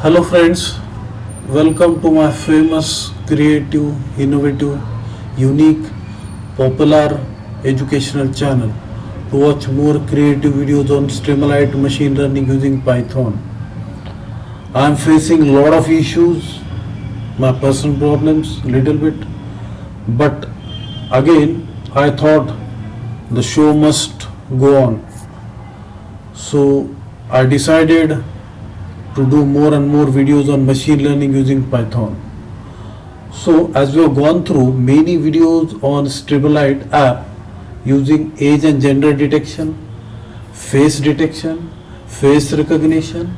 Hello friends, welcome to my famous, creative, innovative, unique, popular educational channel to watch more creative videos on Streamlit machine learning using Python. I am facing a lot of issues, my personal problems little bit, but again I thought the show must go on. So I decided to do more and more videos on machine learning using Python. So as we have gone through many videos on Streamlit app using age and gender detection, face recognition,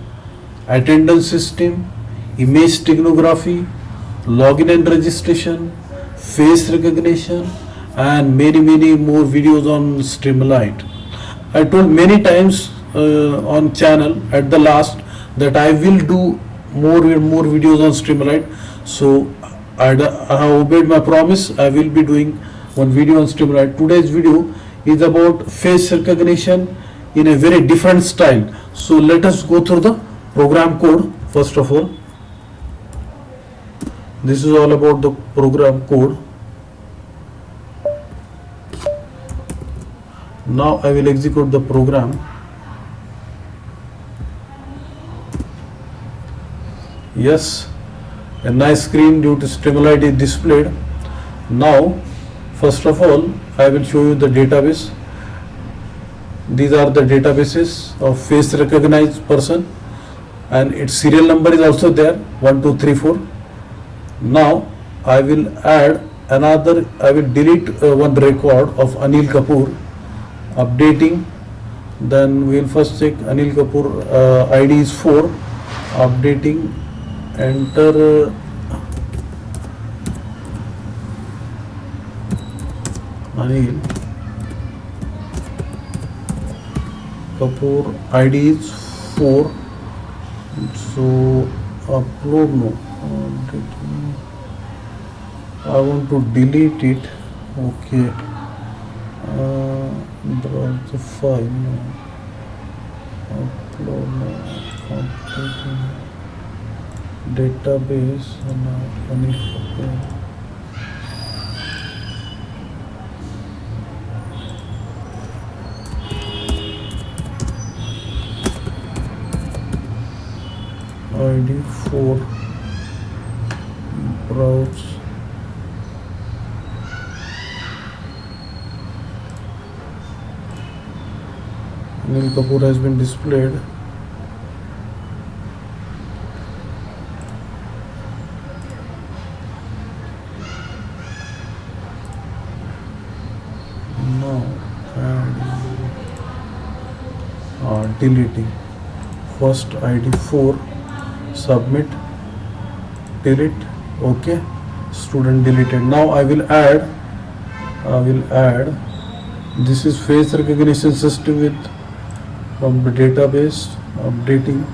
attendance system, image steganography, login and registration, face recognition, and many more videos on Streamlit. I told many times on channel at the last that I will do more and more videos on Streamlit. So I have obeyed my promise. I will be doing one video on Streamlit. Today's video is about face recognition in a very different style. So let us go through the program code first of all. This is all about the program code. Now I will execute the program. Yes, a nice screen due to Streamlit is displayed. Now, first of all, I will show you the database. These are the databases of face recognized person, and its serial number is also there 1, 2, 3, 4. Now, I will add another. I will delete one record of Anil Kapoor, updating. Then we will first check Anil Kapoor ID is 4, updating. Enter Anil Kapoor ID is 4. So upload no. I want to delete it. Okay. Browse the file. Upload no. Completing. Database Anil Kapoor. ID 4. Browse. Anil Kapoor has been displayed. Deleting first ID 4, submit, delete. Okay, student deleted. Now I will add this is face recognition system with from the database, updating.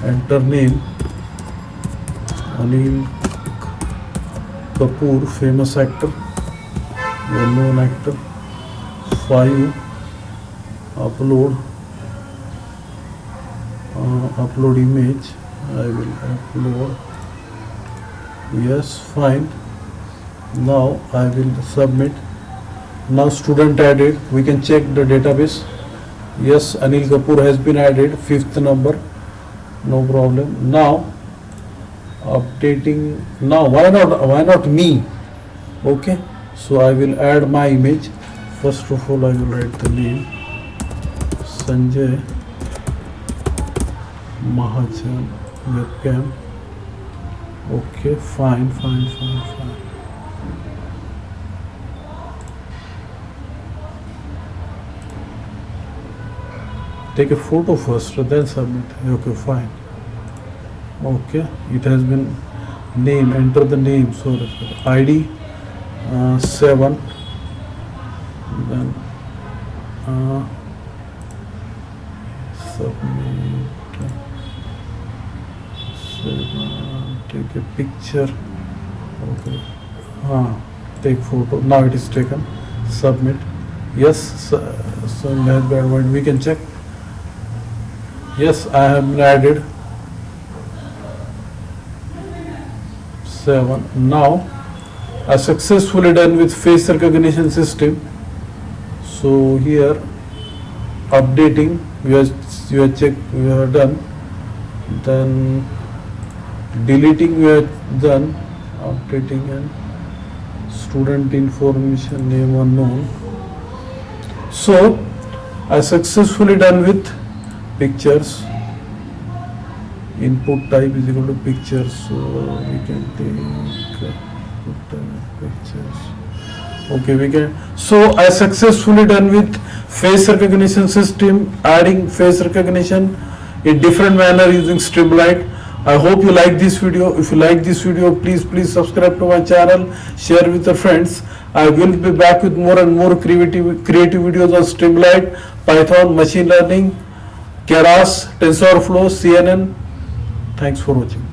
Enter name Anil Kapoor, famous actor, well known actor. 5, upload. Upload image. I will upload. Yes, fine. Now I will submit. Now student added. We can check the database. Yes, Anil Kapoor has been added. 5th number. No problem. Now updating. Now why not me? Okay. So I will add my image. First of all, I will write the name Sanjay Mahajan, webcam. Okay, fine. Take a photo first, then submit. Okay, fine. Okay, it has been name. Enter the name. So ID 7. Then submit. Take a picture. Okay. Take photo. Now it is taken. Submit. Yes. So we can check. Yes, I have been added. 7. Now I successfully done with face recognition system. So here updating we have checked, we have done. Then deleting we have done. Updating and student information name unknown. So I successfully done with pictures. Input type is equal to pictures, so we can take pictures. Okay, we can. So I successfully done with face recognition system, adding face recognition in different manner using Streamlit. I hope you like this video. If you like this video, please subscribe to my channel, share with your friends. I will be back with more and more creative videos on Streamlit, Python, machine learning, Keras, TensorFlow, CNN. Thanks for watching.